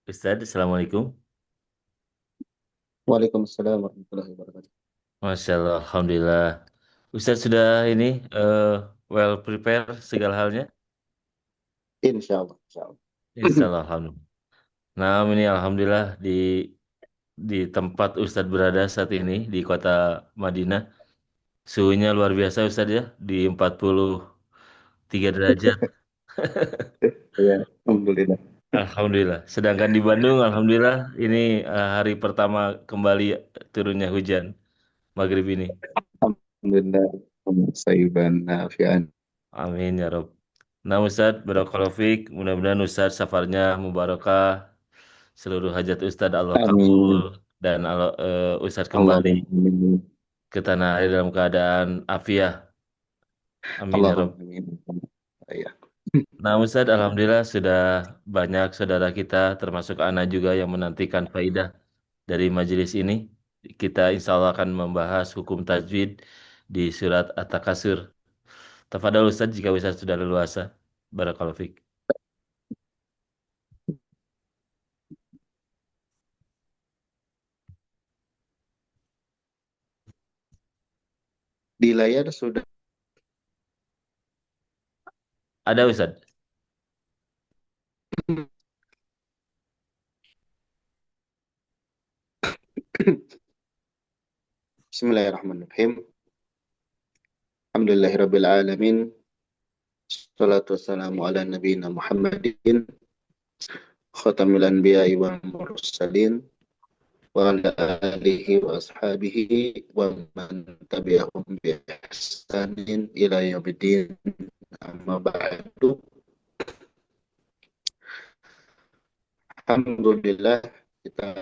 Ustadz, Assalamualaikum. Waalaikumsalam warahmatullahi wabarakatuh. Masya Allah, Alhamdulillah. Ustadz sudah ini eh, well prepare segala halnya? Insya Allah, insya Allah. Insya Allah, Alhamdulillah. Nah, ini Alhamdulillah di tempat Ustadz berada saat ini di kota Madinah. Suhunya luar biasa Ustadz ya, di 43 derajat. Ya, alhamdulillah. Alhamdulillah. Sedangkan di Bandung, Alhamdulillah, ini hari pertama kembali turunnya hujan maghrib ini. Alhamdulillah. Sayyiban nafi'an. Amin ya Rob. Nah Ustadz, barakallahu fiik. Mudah-mudahan Ustadz safarnya mubarakah. Seluruh hajat Ustadz Allah kabul. Amin. Dan Ustadz kembali Allahumma amin. ke tanah air dalam keadaan afiah. Amin ya Rob. Allahumma amin. Ya. Nah Ustadz, Alhamdulillah sudah banyak saudara kita termasuk Ana juga yang menantikan faidah dari majelis ini. Kita insya Allah akan membahas hukum tajwid di surat At-Takasur. Tafadhal Ustadz jika Ustadz sudah leluasa. Barakallahu fiik. Di layar sudah. Ada Ustadz. Bismillahirrahmanirrahim. Alhamdulillahirabbil alamin. Salatu wassalamu ala nabiyina Muhammadin khatamil anbiya'i wal mursalin wa ala alihi wa ashabihi wa man tabi'ahum bi ihsanin ila yaumiddin. Amma ba'du. Alhamdulillah, kita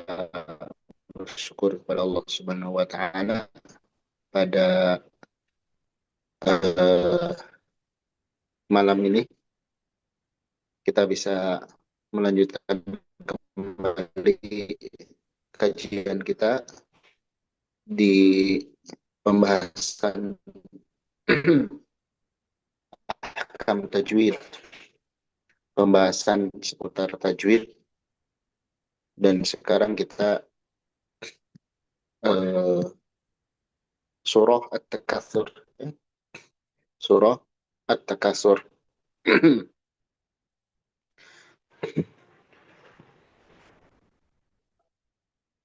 bersyukur kepada Allah Subhanahu wa taala pada eh, malam ini kita bisa melanjutkan kembali kajian kita di pembahasan ahkam tajwid, pembahasan seputar tajwid, dan sekarang kita eh, surah At-Takatsur, ya. Surah At-Takatsur.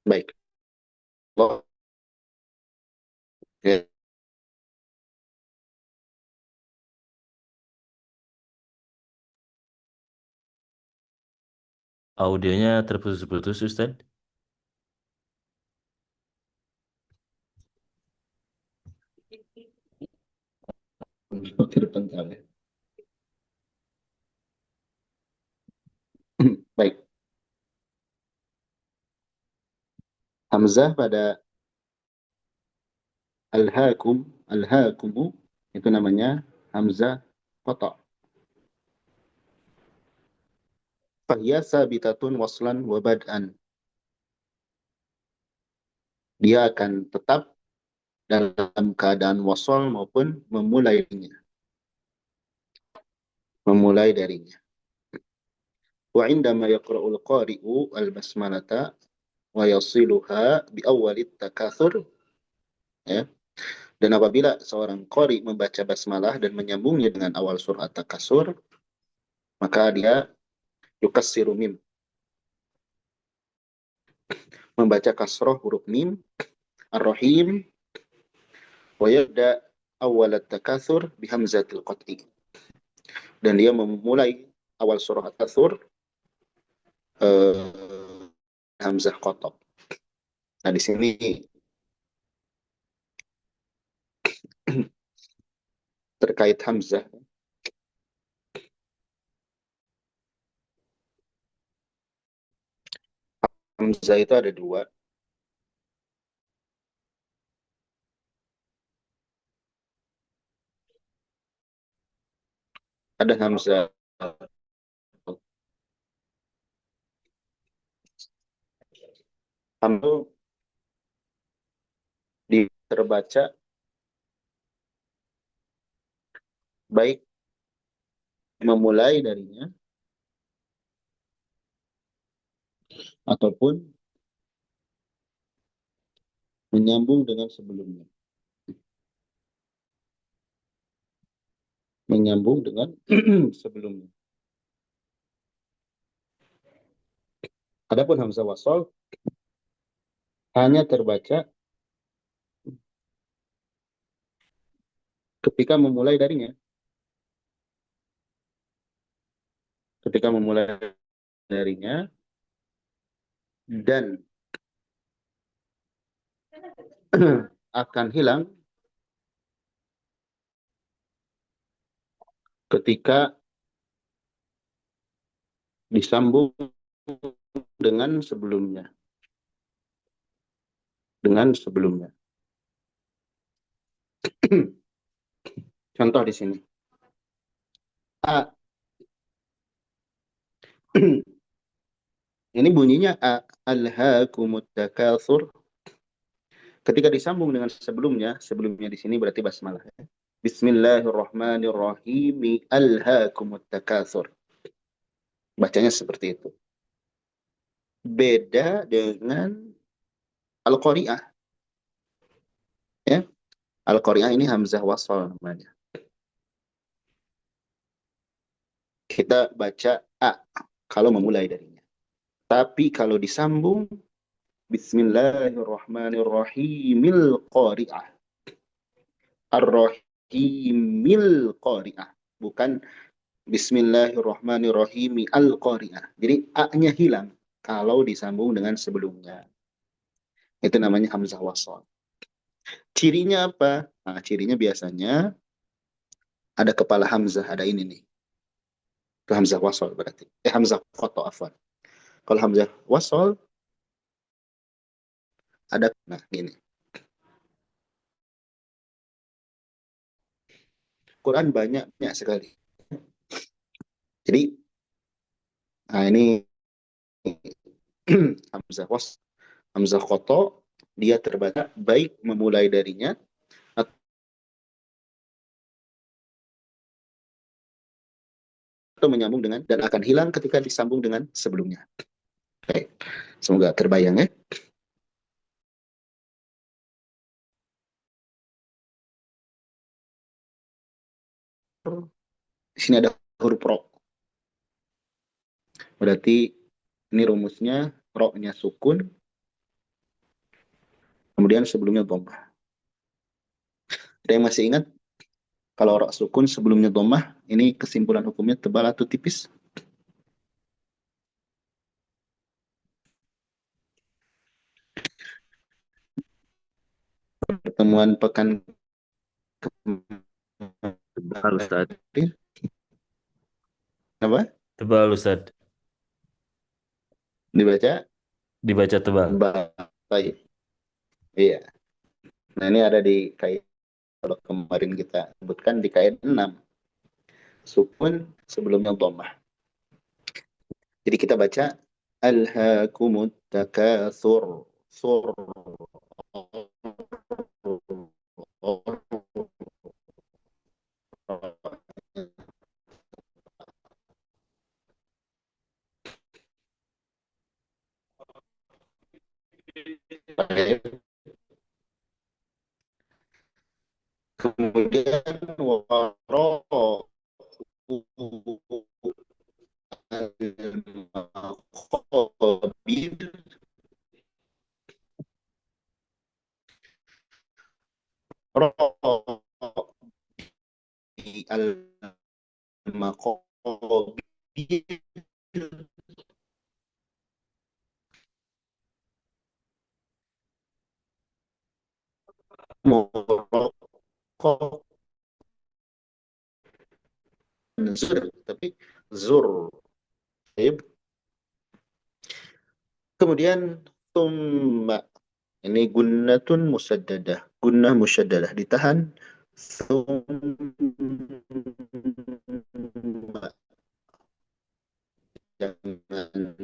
Baik. Oke. Audionya terputus-putus, Ustaz. Terpental, ya. Baik. Hamzah pada alhaakumu itu namanya hamzah qata. Fahiya sabitatun waslan wa bad'an. Dia akan tetap dalam keadaan wasal maupun memulai darinya. Wa indama yaqra'ul qari'u al-basmalata wa yasiluha bi awwalit takatsur, ya. Dan apabila seorang qari membaca basmalah dan menyambungnya dengan awal surat At-Takasur, maka dia yukassiru mim, membaca kasroh huruf mim, ar-rahim, wa yabda awal at-takatsur bi hamzatil qat'i. Dan dia memulai awal surah At-Takasur hamzah qata. Nah, di sini terkait hamzah. Hamzah itu ada dua. Ada hamzah hamzah terbaca baik memulai darinya ataupun menyambung dengan sebelumnya. Menyambung dengan sebelumnya. Adapun hamzah wasol hanya terbaca ketika memulai darinya. Ketika memulai darinya dan akan hilang ketika disambung dengan sebelumnya. Dengan sebelumnya. Contoh di sini. A. Ini bunyinya A. Alhaakumut takatsur. Ketika disambung dengan sebelumnya di sini berarti basmalah. Ya. Bismillahirrahmanirrahim. Alhaakumut takatsur. Bacanya seperti itu. Beda dengan Al-Qari'ah. Ya. Al-Qari'ah ini hamzah wasal namanya. Kita baca A kalau memulai darinya. Tapi kalau disambung Bismillahirrahmanirrahimil qari'ah. Ar-Rahimil qari'ah. Bukan Bismillahirrahmanirrahim al-qari'ah. Jadi A-nya hilang kalau disambung dengan sebelumnya. Itu namanya hamzah wasal. Cirinya apa? Nah, cirinya biasanya ada kepala hamzah, ada ini nih. Itu hamzah wasal berarti. Hamzah qata afwan. Kalau hamzah wasal ada nah gini. Quran banyak sekali. Jadi nah ini hamzah was, hamzah koto, dia terbaca baik memulai darinya atau menyambung dengan dan akan hilang ketika disambung dengan sebelumnya. Oke. Semoga terbayang ya. Di sini ada huruf ro. Berarti ini rumusnya ro-nya sukun, kemudian sebelumnya dhammah. Ada yang masih ingat kalau ro sukun sebelumnya dhammah, ini kesimpulan hukumnya tebal atau tipis? Pertemuan pekan Tebal Ustaz. kemarin apa? Tebal Ustaz. Dibaca Dibaca tebal. baik. Iya. Nah, ini ada di kait kalau kemarin kita sebutkan di kait 6 sukun sebelumnya dhammah. Jadi kita baca alhaakumut takatsur sur. Kemudian waro al-maqabir ro al-maqabir muraqab zur tapi zur. Baik. Kemudian tumma ini gunnatun musaddadah, gunnah musyaddadah ditahan. Summa jangan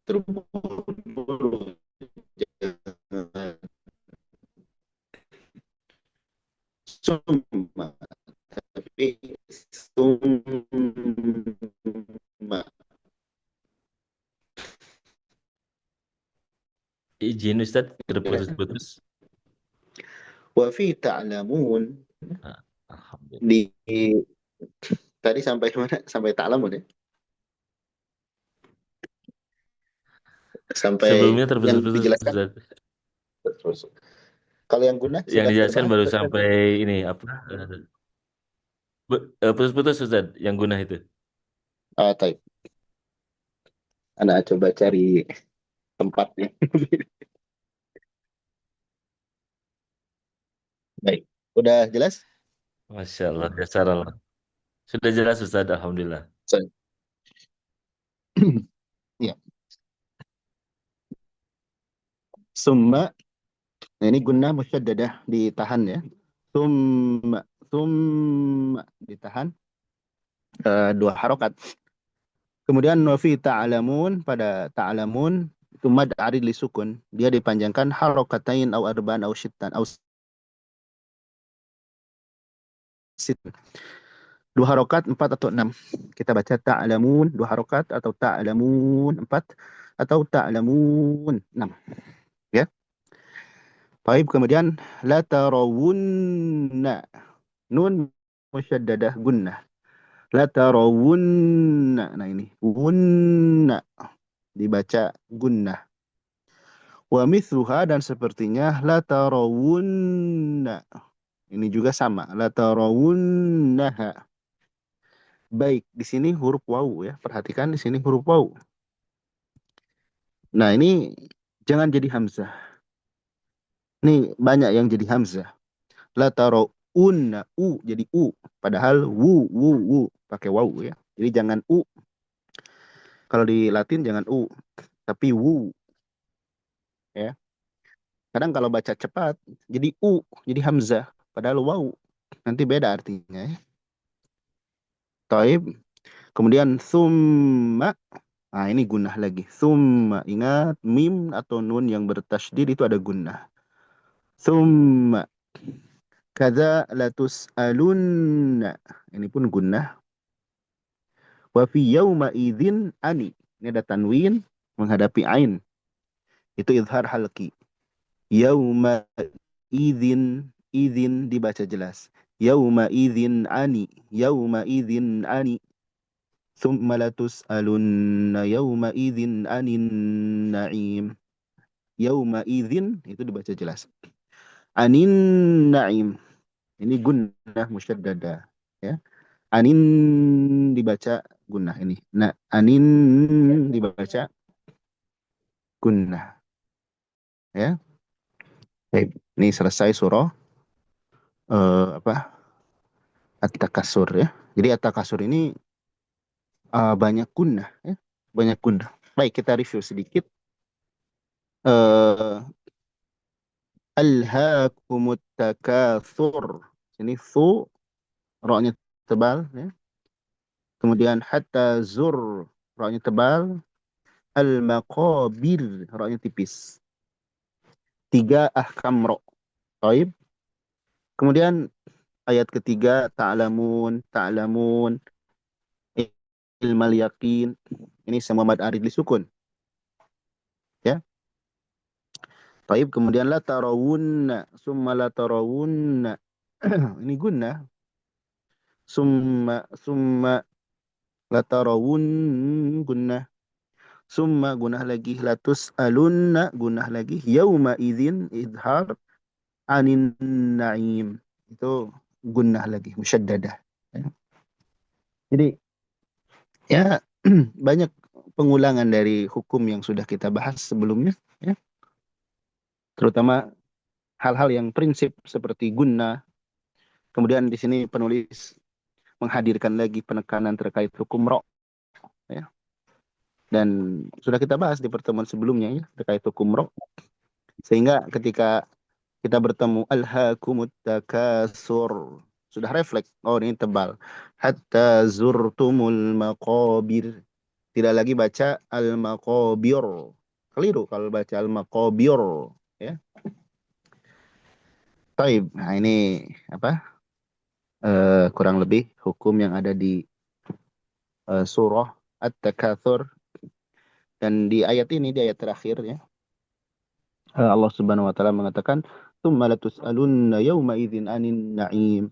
terburu-buru, jangan summa tapi summa Izin Ustaz, Ya. terputus-putus. Wa fi ta'lamun Nah, Alhamdulillah. di tadi sampai mana? Sampai ta'lamun ya. Sampai Sebelumnya yang terputus-putus dijelaskan Ustaz. terus. Kalau yang guna Yang sudah dijelaskan terbahas baru Ustaz sampai tadi. ini apa? Putus-putus Ustaz, yang guna itu. Ah, taib. Anak coba cari tempatnya. Baik. Udah jelas? Masya Allah, dasar Allah. Sudah jelas Ustaz, Alhamdulillah. So, ya. Summa. Nah, ini gunnah musyaddadah ditahan ya. Summa. Summa ditahan. Dua harokat. Kemudian wafi ta'alamun pada ta'alamun itu mad arid li sukun. Dia dipanjangkan harokatain au arba'an au syittan au sit. Dua harokat empat atau enam. Kita baca ta'alamun dua harokat atau ta'alamun empat atau ta'alamun enam. Ya. Baik, kemudian la tarawunna nun musyaddadah gunnah. La tarawunna. Nah ini wunna dibaca gunnah. Wa mithluha dan sepertinya la tarawunna. Ini juga sama. La tarawunnaha. Baik, di sini huruf wawu ya. Perhatikan di sini huruf wawu. Nah, ini jangan jadi hamzah. Ini banyak yang jadi hamzah. La tarawunna u jadi u. Padahal wu pakai wawu ya. Jadi jangan u. Kalau di Latin jangan u, tapi wu ya. Kadang kalau baca cepat jadi u, jadi hamzah. Padahal wawu. Nanti beda artinya ya. Taib. Kemudian summa. Nah, ini gunnah lagi. Summa. Ingat, mim atau nun yang bertasydid itu ada gunnah. Summa. Kaza latus alunna. Ini pun gunnah. Wa fi yawma idzin ani. Ini ada tanwin menghadapi ain. Itu izhar halki. Yawma idzin. Idzin dibaca jelas. Yawma idzin ani. Yawma idzin ani. Thumma latus'alunna yawma idzin anin na'im. Yawma idzin itu dibaca jelas. Anin na'im. Ini gunnah musyaddada ya. Anin dibaca gunnah ini. Nah, anin dibaca gunnah ya. Baik, ini selesai surah apa? At-Takasur ya. Jadi At-Takasur ini banyak gunnah ya. Banyak gunnah. Baik, kita review sedikit. Eh Alhaakumut takatsur. Ini fu, roknya tebal ya. Kemudian hatta zur, roknya tebal. Al-maqabir, roknya tipis. Tiga ahkam rok. Taib. Kemudian ayat ketiga ta'lamun, ta'lamun, ilmal yakin. Ini semua mad arid lisukun ya. Taib. Kemudian la tarawunna, summa la tarawunna. Ini gunnah. Summa la tarawun gunnah. Summa gunnah lagi. Latus alunna gunnah lagi. Yauma idzin idhar anin na'im. Itu gunnah lagi. Musyaddadah. Ya. Jadi ya banyak pengulangan dari hukum yang sudah kita bahas sebelumnya. Ya. Terutama hal-hal yang prinsip seperti gunnah. Kemudian di sini penulis menghadirkan lagi penekanan terkait hukum ro. Ya. Dan sudah kita bahas di pertemuan sebelumnya ya terkait hukum ro. Sehingga ketika kita bertemu alhaakumut takasur sudah refleks, oh ini tebal, hatta zurtumul maqabir, tidak lagi baca al maqabir, keliru kalau baca al maqabir ya. Taib. Nah ini apa kurang lebih hukum yang ada di surah At-Takatsur, dan di ayat ini, di ayat terakhir ya, Allah Subhanahu wa taala mengatakan, "Tsumma latus'alunna yawma idzin 'anin na'im."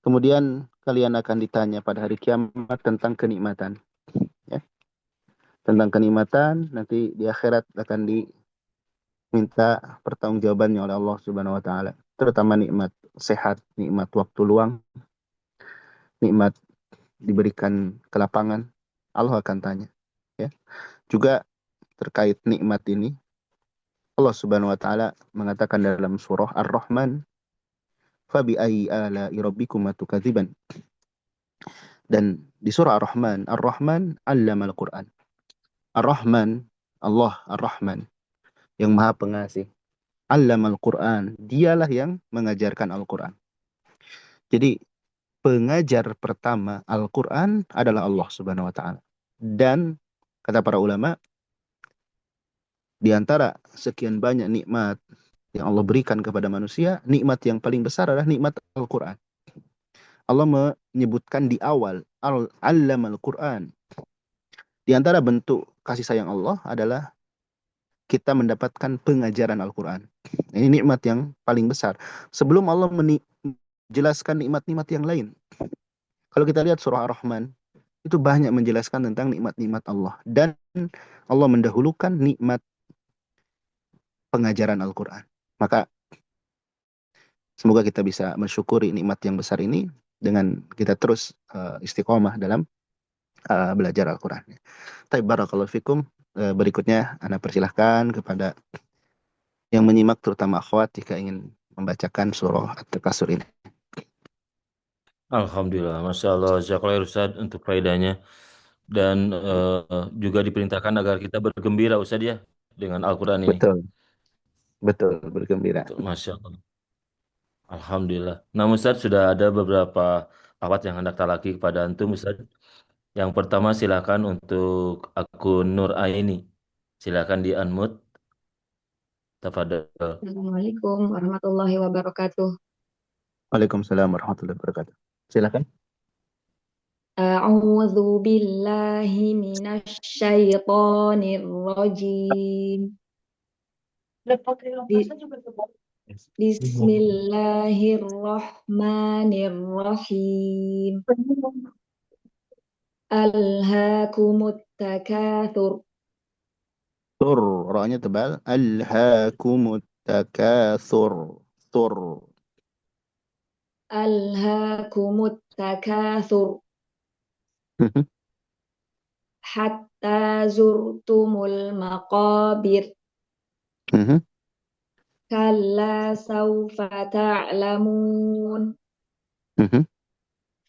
Kemudian kalian akan ditanya pada hari kiamat tentang kenikmatan, ya. Tentang kenikmatan nanti di akhirat akan diminta pertanggungjawabannya oleh Allah Subhanahu wa taala, terutama nikmat sehat, nikmat waktu luang, nikmat diberikan kelapangan. Allah akan tanya, ya. Juga terkait nikmat ini, Allah Subhanahu wa taala mengatakan dalam surah Ar-Rahman, "Fabi ayyi ala'i rabbikuma tukadziban." Dan di surah Ar-Rahman, Ar-Rahman 'allamal Qur'an. Ar-Rahman, Allah Ar-Rahman yang Maha Pengasih. 'Allamal Qur'an, dialah yang mengajarkan Al-Qur'an. Jadi pengajar pertama Al-Qur'an adalah Allah Subhanahu wa taala. Dan kata para ulama, di antara sekian banyak nikmat yang Allah berikan kepada manusia, nikmat yang paling besar adalah nikmat Al-Qur'an. Allah menyebutkan di awal, Al-'allamal Qur'an. Di antara bentuk kasih sayang Allah adalah kita mendapatkan pengajaran Al-Quran. Ini nikmat yang paling besar. Sebelum Allah menjelaskan nikmat-nikmat yang lain. Kalau kita lihat surah Ar-Rahman, itu banyak menjelaskan tentang nikmat-nikmat Allah. Dan Allah mendahulukan nikmat pengajaran Al-Quran. Maka semoga kita bisa mensyukuri nikmat yang besar ini dengan kita terus istiqomah dalam belajar Al-Quran. Tapi barakallahu fikum. Berikutnya, Anda persilahkan kepada yang menyimak, terutama akhwat, jika ingin membacakan surah At-Takasur ini. Alhamdulillah, Masya Allah, Jazakallah Ustaz untuk faedahnya. Dan juga diperintahkan agar kita bergembira Ustaz ya dengan Al-Quran ini. Betul, betul, bergembira. Betul, Masya Allah. Alhamdulillah. Nah Ustaz sudah ada beberapa awat yang hendak talaki kepada Antum Ustaz. Yang pertama silakan untuk akun Nur Aini. Silakan di unmute. Tafadhol. Assalamualaikum warahmatullahi wabarakatuh. Waalaikumsalam warahmatullahi wabarakatuh. Silakan. A'udzu billahi minasy syaithanir rajim. Bi- Bismillahirrahmanirrahim. Alhaakumut takatsur. Tur, rohnya tebal. Alhaakumut takatsur. Tur. Alhaakumut takatsur. Hatta zurtumul maqabir. Kalla sawfa ta'lamun.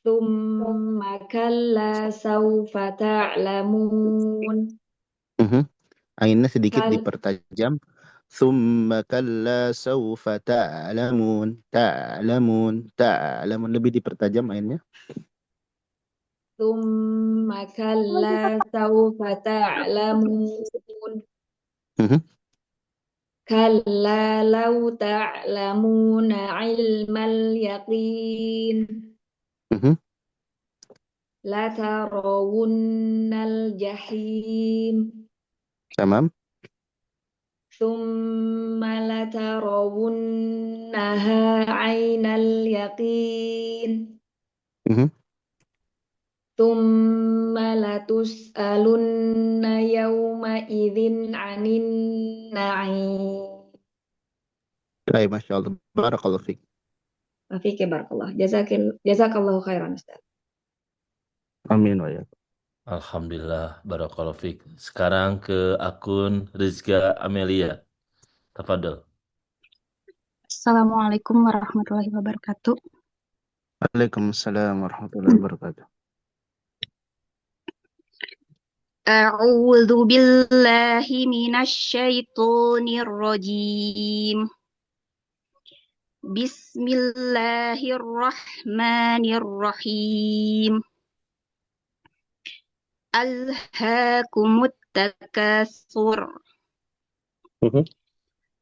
Thumma kalla sawfa ta'lamun. Ainnya sedikit Kal dipertajam. Thumma kalla sawfa ta'lamun. Ta'lamun. Ta'lamun. Lebih dipertajam ainnya. Thumma kalla sawfa ta'lamun. Kalla law ta'lamuna ilmal yaqin. La tarawunnal jahim. Tamam. Thumma la tarawunnaha aynal yaqin. Thumma latus'alunna yawma idzin 'anin na'im. Baik, Masya Allah. Barakallahu fiik. Afike barakallah. Jazakallahu khairan Ustaz. Amin wa ya. Alhamdulillah, barakallahu fiik. Sekarang ke akun Rizka Amelia. Tafadhol. Assalamualaikum warahmatullahi wabarakatuh. Waalaikumsalam warahmatullahi wabarakatuh. A'udzu billahi minasy syaithanir rajim. Bismillahirrahmanirrahim. Alhaakumut takatsur.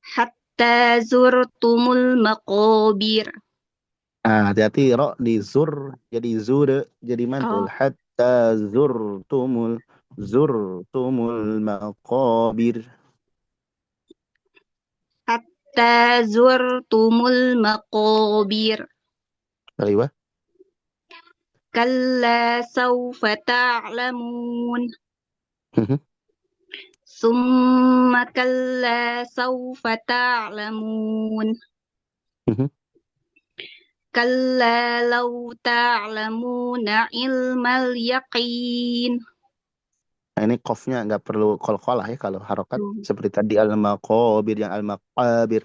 Hatta zurtumul maqabir. Hati-hati, ro di zur jadi zur jadi mantul. Oh, Hatta zurtumul maqabir. hatta zurtumul maqabir. Aywa. Kalla sawfa ta'lamun. Mhm. Summa kalla sawfa ta'lamun. Mhm. Kalla law ta'lamuna ilmal yaqin. Nah, ini qafnya nggak perlu qalqalah ya kalau harokat seperti tadi al-maqabir yang al-maqabir.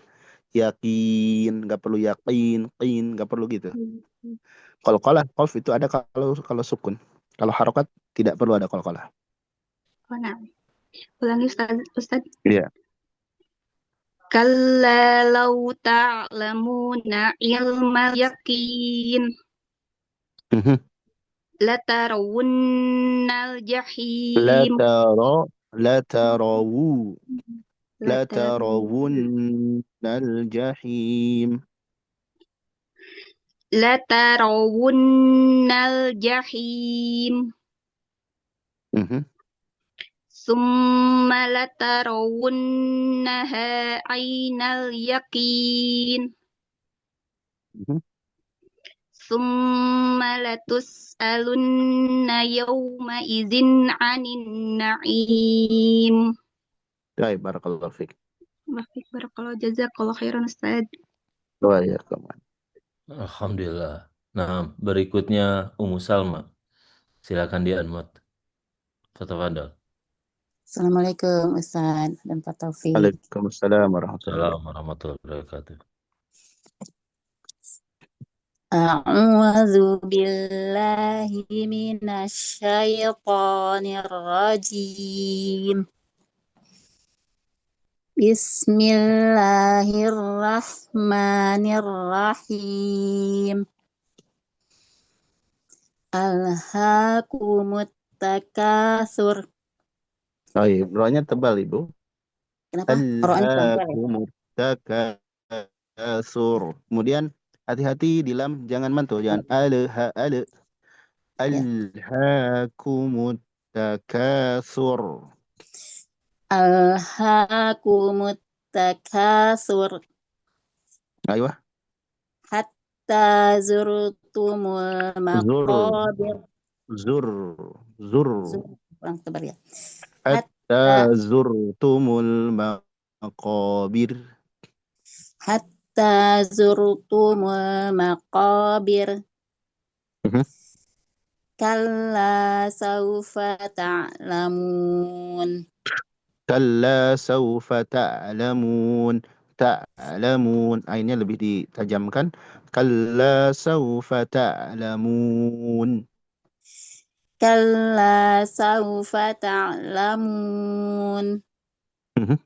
Yakin nggak perlu yakin, qin nggak perlu gitu. Qalqalah qaf itu ada kalau sukun. Kalau harokat tidak perlu ada qalqalah. Oh, nah. Ulangi Ustaz. Iya. Kalla law ta'lamuna ilmal yaqin. Mhm. Latarawunnal La jahim. tara la tarawu la Latarawun- tarawunnal jahim. Latarawunnal jahim. Mhm. Summa latarawunnaha ainal yaqin. Mhm. Summa latus'alunna yawma idzin 'anin na'im. Baik, barakallahu fiik. Baik, barakallahu jazakallahu khairan Ustaz. Wa yakum. Alhamdulillah. Nah, berikutnya Ummu Salma. Silakan di unmute. Tafadhal. Assalamualaikum Ustaz dan Pak Taufik. Waalaikumsalam warahmatullahi wabarakatuh. Assalamualaikum warahmatullahi wabarakatuh. A'udzu billahi minasyaitonir rajim. Bismillahirrahmanirrahim. Alhaakumut takatsur. Baik, rohnya tebal Ibu. Kenapa? Rohnya tebal ya? Alhaakumut takatsur. Kemudian hati-hati di lam jangan mantul, jangan ale. Ya. Alhaakumut takatsur. Alhaakumut takatsur. Ayo, Hatta zurtumul zur, maqabir. zur, zur. Kurang tebar ya. Hatta zurtumul maqabir. Hatta zurtumul maqabir. Mhm. Kalla saufa ta'lamun. Kalla sawfa ta'lamun. Ta'lamun. Ainnya lebih ditajamkan. Kalla sawfa ta'lamun. Kalla saufa ta'lamun. Mhm.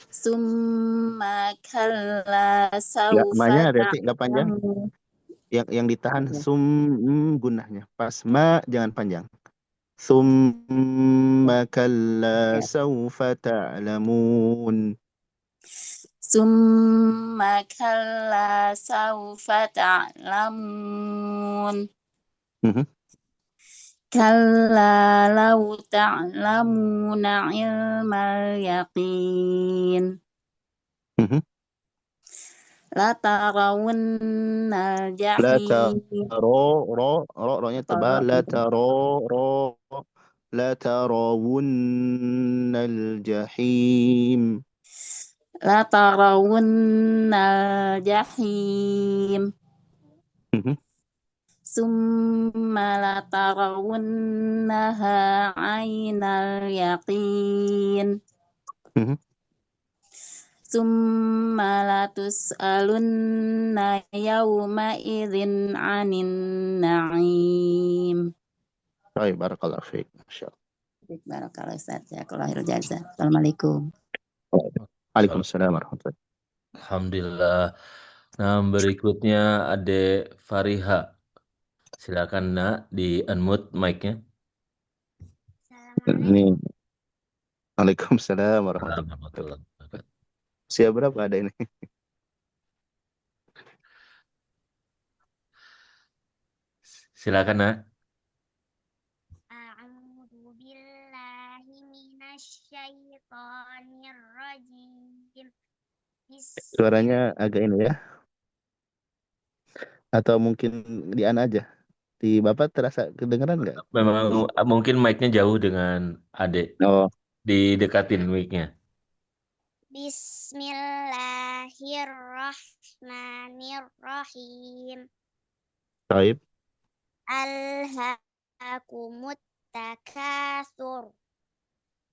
Summa kalla Nggak, saufa ma-nya hati nggak panjang. ta'lamun. Yang ditahan Ya. gunnahnya. Pas ma jangan panjang. Summa kalla Ya. sawfa ta'lamun. Summa kalla saufa ta'lamun. Mhm. Kalla law ta'lamuna ilmal yaqin. Mhm. La tarawunnal La jahim. rohnya tebal. La tarawunnal jahim. La tarawunnal jahim. Mhm. Summa la tarawunnaha ainal yaqin. Mhm. Summa la tus'alunna yawma idzin 'anin na'im. Baik, barakallahu fiik. Masyaallah. Barakallahu Ustaz. Jazakallahu jazaa. Assalamualaikum. Waalaikumsalam warahmatullahi. Alhamdulillah. Nah, berikutnya Ade Fariha. Silakan Nak di unmute mic-nya. Ini Waalaikumsalam warahmatullahi Warahmatullahi wabarakatuh. wabarakatuh. Usia berapa ada ini? Silakan Nak. A'udzu billahi minasyaitonir rajim. Suaranya agak ini ya. Atau mungkin di Ana aja. Di Bapak terasa kedengeran nggak? Memang mungkin mic-nya jauh dengan adik. Oh, Didekatin mic-nya. Bismillahirrahmanirrahim. taib. Alhaakumut takatsur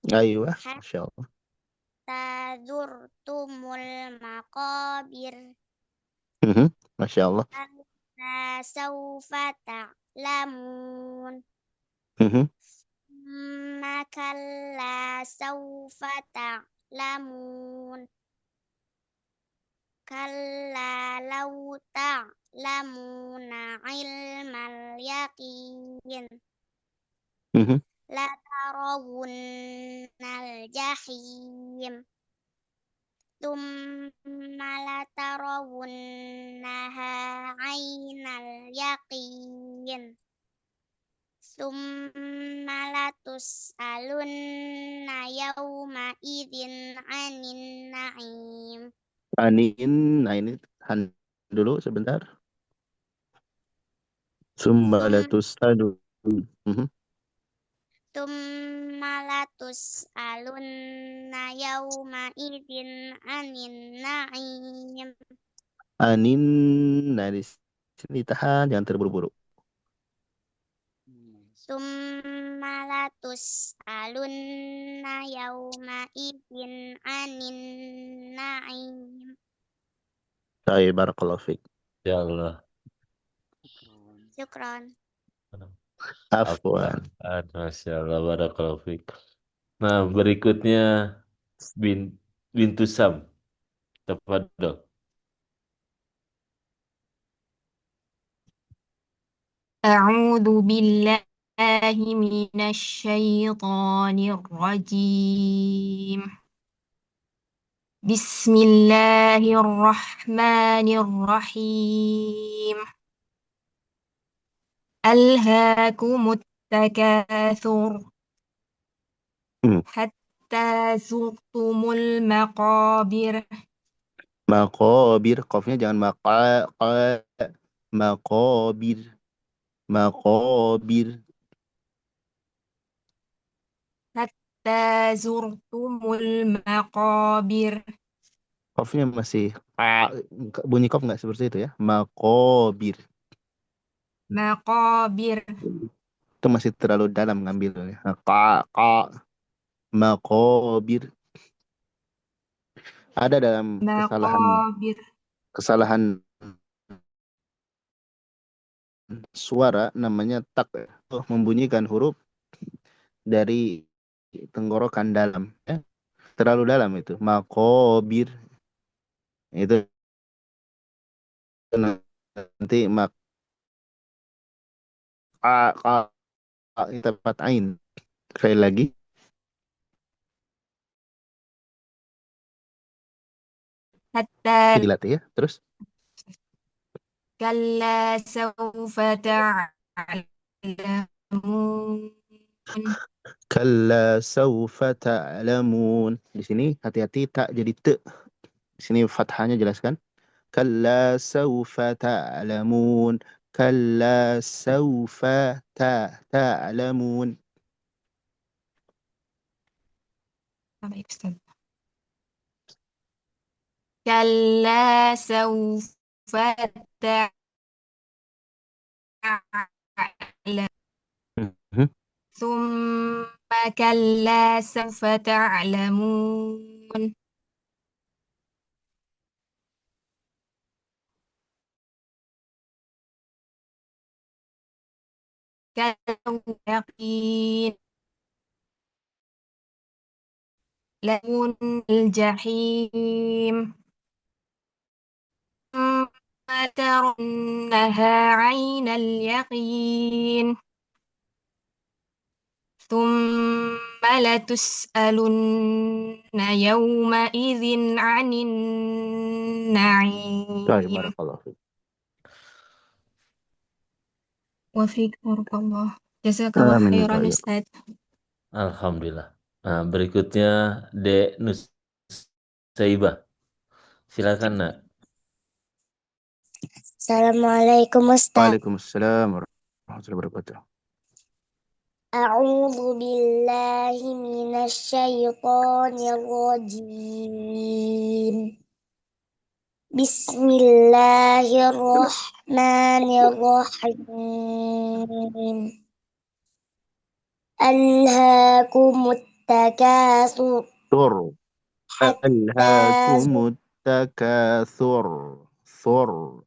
Ayo, Masya Allah. hatta zurtumul maqabir. Masya Allah. Kalla saufa ta'lamun. Mhm. Summa kalla saufa ta'lamun. Kalla law ta'lamuna ilmal yaqin. Mhm. La tarawunnal jahim. Tsumma la tarawunnaha ainal yaqin. Tsumma la tus'alunna yawma idzin 'anin na'im. Anin, nah ini tahan dulu sebentar. Sumbalatus adu. Mhm. Tsumma la tus'alunna yawma idzin 'anin na'im. Anin, nah di sini tahan, jangan terburu-buru. Summa la tus'alunna yawma idzin 'anin na'im. Taib, barakallahu fiik. Ya Allah. Syukron. Afwan. Masya Allah, barakallahu fiik. Nah, berikutnya bin Bintu Sam. Tafadhol. أعوذ بالله من الشيطان الرجيم بسم الله الرحمن الرحيم ألهاكم التكاثر Hmm. حتى زرتم المقابر Makobir, kofnya jangan makobir, makobir. حتى زرتم المقابر Kofnya masih bunyi kof nggak seperti itu ya? Makobir. مقابر Itu masih terlalu dalam ngambilnya. Ka, makobir. Ada dalam kesalahan مقابر kesalahan suara namanya tak tuh membunyikan huruf dari tenggorokan dalam ya. Terlalu dalam itu. Makobir itu nanti ka tempat ain. Sekali lagi حتى dilatih ya. Terus كلا سوف تعلمون kalla saufa ta'lamun. Di sini hati-hati tak jadi te. Di sini fathahnya jelaskan. Kalla saufa ta'lamun. Kalla saufa ta'lamun. baik Ustaz. كلا سوف تعلم Mhm. ثم كلا سوف تعلمون كلا يقين لون الجحيم ثم ترنها عين اليقين ثم لتسألن يومئذ عن Baik, النعيم barakallahu fiik. وفيك بارك الله جزاك الله Amin خيرا wa iyyakum. أستاذ Alhamdulillah. Nah, berikutnya Dek Nusaibah. Silakan nak. Assalamualaikum Ustaz. Waalaikumsalam warahmatullahi wabarakatuh. A'udzu billahi minasyaitonir rajim. Bismillahirrahmanirrahim. Alhaakumut takatsur Tur. hatta Alhaakumut takatsur. Sur.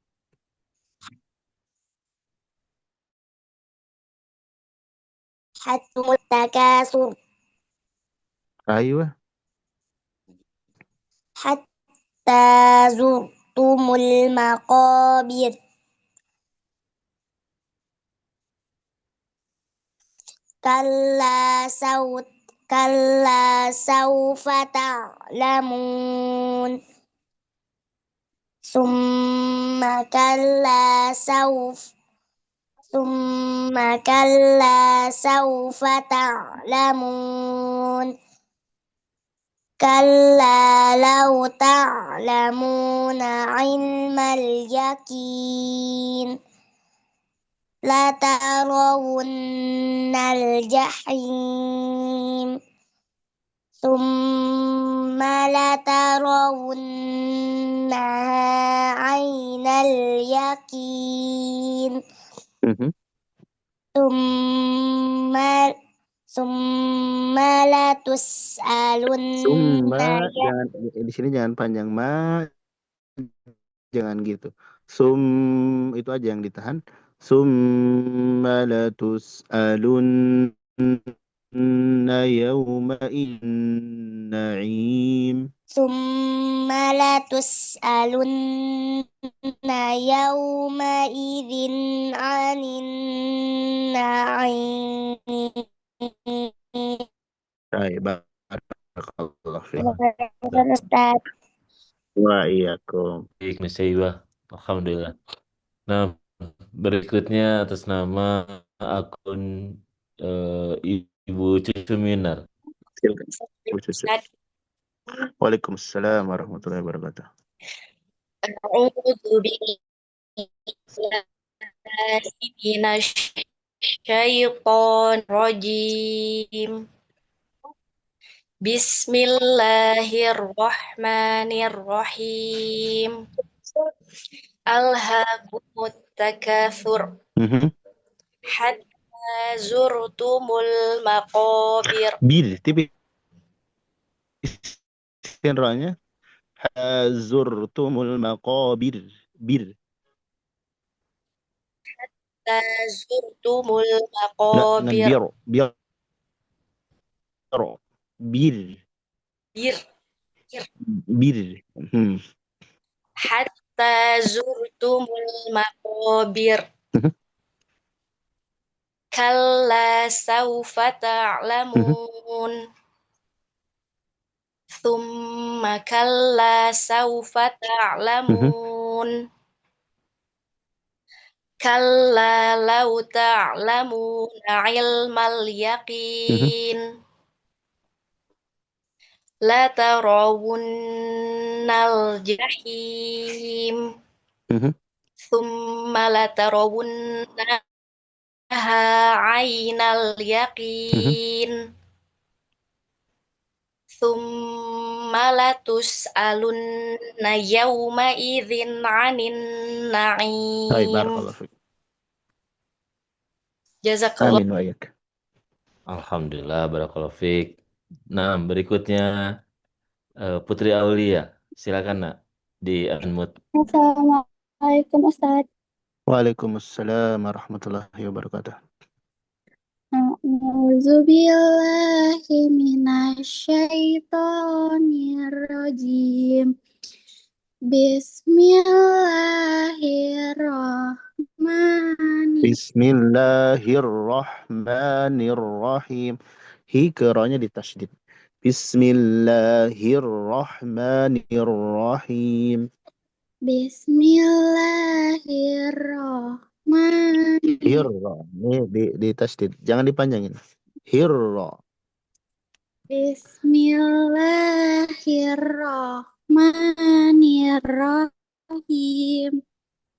hatumut takatsur Aywa. hatta zurtumul maqabir. Kalla saufa ta'lamun. Summa kalla saufa ta'lamun. Kalla law ta'lamuna ilmal yakin. La tarawunnal jahim. Summa la tarawunnaha ainal yakin. Summa la tus'alunna Jangan di sini jangan panjang jangan gitu. Itu aja yang ditahan. Summa latus'alunna yawma na'im. Summa la tus'alunna yawma idzin 'anin na'im. Baik, barakallahu fiik. Ustaz. Wa iyyakum. Baik, Mas Iwa. Alhamdulillah. Nah, berikutnya atas nama akun Ibu Cucu Minar. Silakan. Waalaikumsalam warahmatullahi wabarakatuh. A'udzu billahi minasyaitonir rajim. Bismillahirrahmanirrahim. Alhaakumut takatsur hatta zurtumul maqabir. Bir, tipis ra-nya. Zurtumul maqabir. Bir. Zurtumul Dengan maqabir. bir. Bir. Hatta zurtumul maqabir. Kalla saufa ta'lamun. Thumma kalla saufa ta'lamun. Kalla law ta'lamuna ilmal yaqin. La tarawunnal jahim. Thumma la tarawunnaha ainal yaqin. Thumma la tus'alunna yawma idzin 'anin na'im. Baik, barakallahu fiik. Jazakallah. Amin wa iyyak. Alhamdulillah, barakallahu fiik. Nah, berikutnya Putri Aulia. Silakan nak di unmute. Assalamualaikum Ustaz. Waalaikumsalam warahmatullahi wabarakatuh. A'udzu billahi minasyaitonir rajim. Bismillahirrahmanirrahim. Hikeranya ditasydid. Bismillahirrahmanirrahim. Bismillahirrahmanirrahim. Hirra. Ini ditasydid. Jangan dipanjangin. Hirra. Bismillahirrahmanirrahim. Bismillahirrahmanirrahim.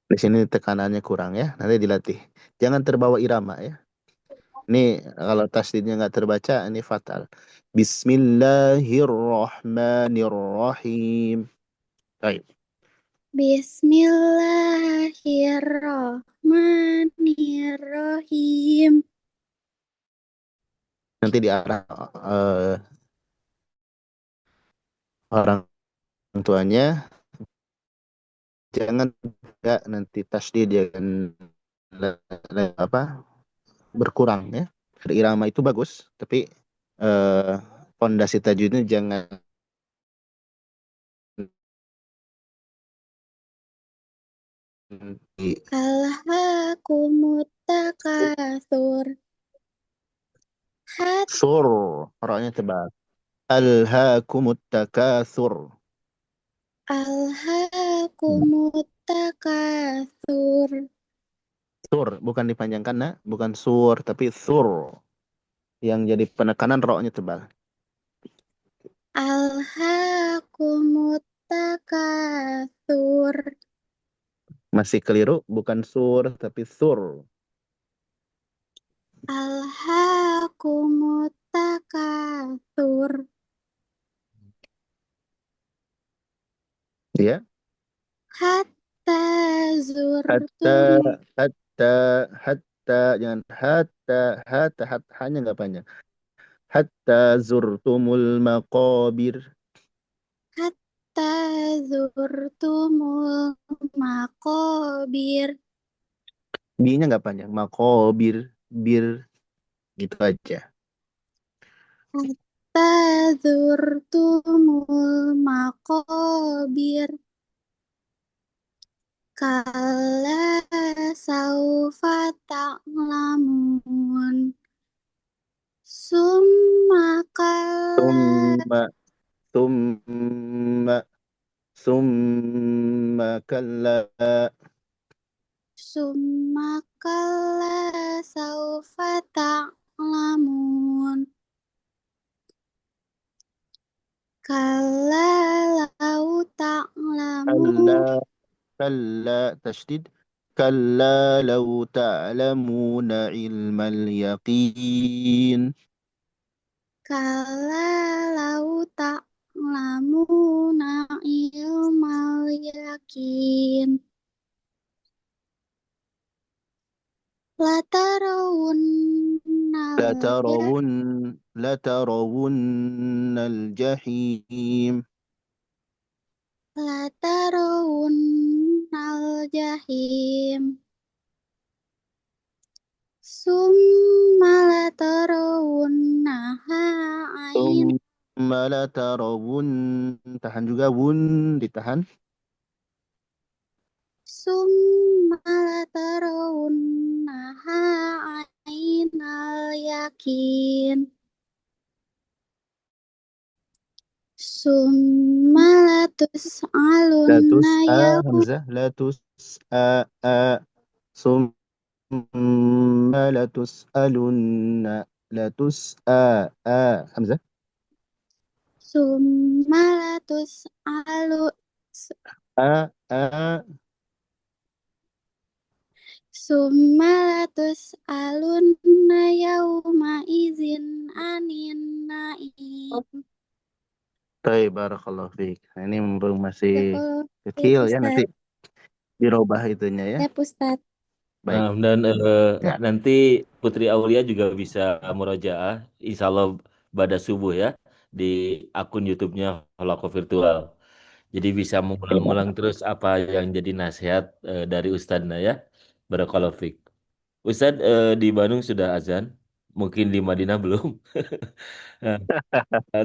Di sini tekanannya kurang ya, nanti dilatih. Jangan terbawa irama ya. Ini kalau tasdidnya nggak terbaca, ini fatal. Bismillahirrahmanirrahim. Baik. Bismillahirrahmanirrahim. Nanti diarah orang tuanya, jangan juga nanti tasdid jangan apa berkurang ya. Irama itu bagus, tapi fondasi tajwidnya jangan di Alhaakumut takatsur. sur, roknya tebal. Alhaakumut takatsur. Alhaakumut takatsur. Sur, bukan dipanjangkan nak, bukan sur, tapi sur. Yang jadi penekanan roknya tebal. Alhaakumut takatsur. Masih keliru, bukan sur, tapi sur. Alhaakumut takatsur. Ya, Hatta hatta, zurtum. hatta, hatta, jangan hatta, hanya nggak panjang. Hatta zurtumul maqabir. Hatta zurtumul maqabir. B-nya nggak panjang. Maqabir, bir, gitu aja. Hatta zurtumul maqabir. Kalla saufa ta'lamun. Summa kalla. Summa, summa, summa kalla. Summa kalla saufa ta'lamun. Kalla lau ta'lamun. Kalla, kalla, tashdid. Kalla law ta'lamuna ilmal yaqin. Kalla lau ta'lamuna ilmal yakin. Latarawunnal لترون لترون الجحيم. Latarawunnal jahim. Summa latarawunnaha ain. ثم لترون, tahan juga wun, ditahan. Summa latarawunnaha ainal yakin. Summa latus'alunna Hamzah, summa latus'alunna, Hamzah. Summa latus'alu. Summa latus'alunna yawma izin anin na'im. Baik, barakallahu fiik. Nah, ini mumpung masih Jazakallah kecil ya, Ustaz. nanti dirubah itunya ya. Ya Ustaz. Baik. Dan Ya. nanti Putri Aulia juga bisa murojaah, insya Allah pada subuh ya, di akun YouTube-nya Holako Virtual. Jadi bisa mengulang-ulang terus apa yang jadi nasihat dari Ustadznya ya. Barakallahu fiik. Ustadz di Bandung sudah azan, mungkin di Madinah belum. Nah,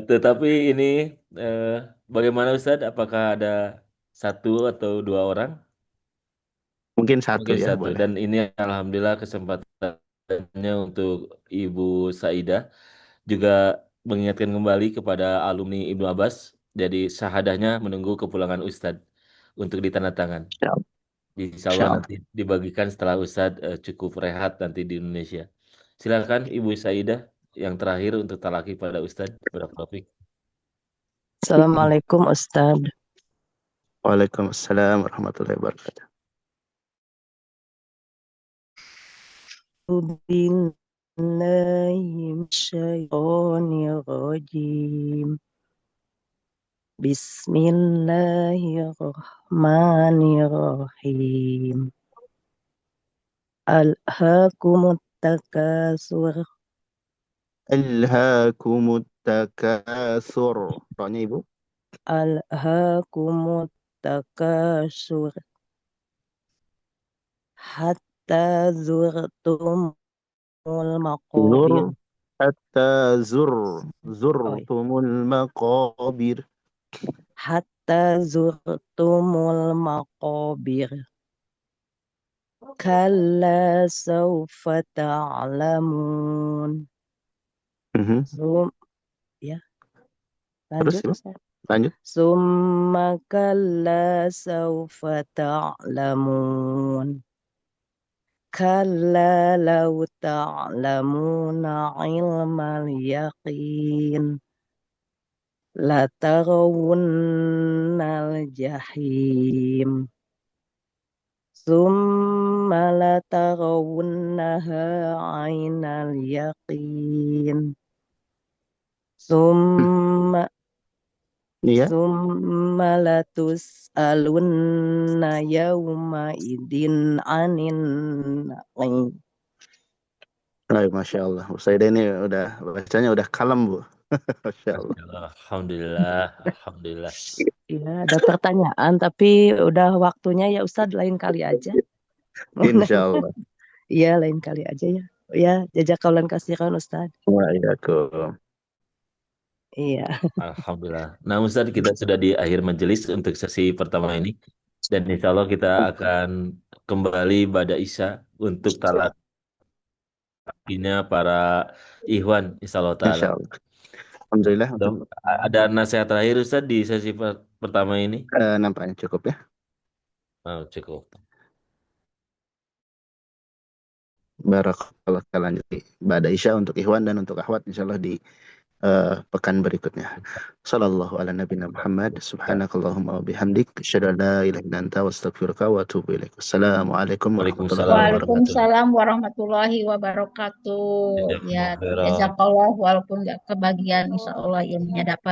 tetapi ini eh, bagaimana Ustadz? Apakah ada satu atau dua orang? Mungkin satu Mungkin ya, satu. boleh. Dan ini alhamdulillah kesempatannya untuk Ibu Saidah juga mengingatkan kembali kepada alumni Ibnu Abbas. Jadi syahadahnya menunggu kepulangan Ustadz untuk ditandatangan. Ya. Insya Allah Insyaallah. nanti dibagikan setelah Ustadz cukup rehat nanti di Indonesia. Silakan Ibu Saidah yang terakhir untuk talaki pada Ustadz. Barakallahu fiik. Assalamualaikum Ustaz. Waalaikumsalam warahmatullahi wabarakatuh. billahi minasyaitonir rajim. Bismillahirrahmanirrahim. Alhaakumut takasur. Alhaakumut takatsur. Ra'nya Ibu. Alhaakumut takasur. Hatta zurtumul maqabir. Zur hatta Oh, zurtumul maqabir. hatta zurtumul maqabir. Kalla sawfa ta'lamun. Ya, Terus lanjut Ibu, Ustaz. lanjut. Summa kalla sawfa ta'lamun. Kalla law ta'lamuna ilmal yaqin. La tarawunnal jahim. Summa la tarawunnaha ainal yaqin. Summa Iya. Summa latus'alunna yawma idin anin na'im. Baik, Masya Allah. Usaidah ini udah bacanya udah kalem, Bu. Masya Allah. Alhamdulillah. Iya, ada pertanyaan tapi udah waktunya ya Ustadz, lain kali aja. Insya Allah. Iya, lain kali aja ya. Ya, jazakallahu khairan Ustadz. Waalaikumsalam. Iya. Alhamdulillah. Nah, Ustaz, kita sudah di akhir majelis untuk sesi pertama ini. Dan insya Allah kita akan kembali pada Isya untuk talaqinnya para ikhwan, insya Allah ta'ala. Insya Allah. Alhamdulillah. Ada nasihat terakhir Ustaz di sesi pertama ini? Nampaknya cukup ya. Oh, cukup. Barakallah, kita lanjut pada Isya untuk ikhwan dan untuk akhwat insya Allah di pekan berikutnya. Sallallahu ala nabiyina Muhammad. Subhanakallahumma wa bihamdik. Asyhadu an la ilaha illa anta wa astaghfiruka wa atubu ilaik. Assalamualaikum warahmatullahi wabarakatuh. Waalaikumsalam warahmatullahi wabarakatuh. Ya, jazakallah walaupun nggak kebagian, insya Allah ilmunya dapat.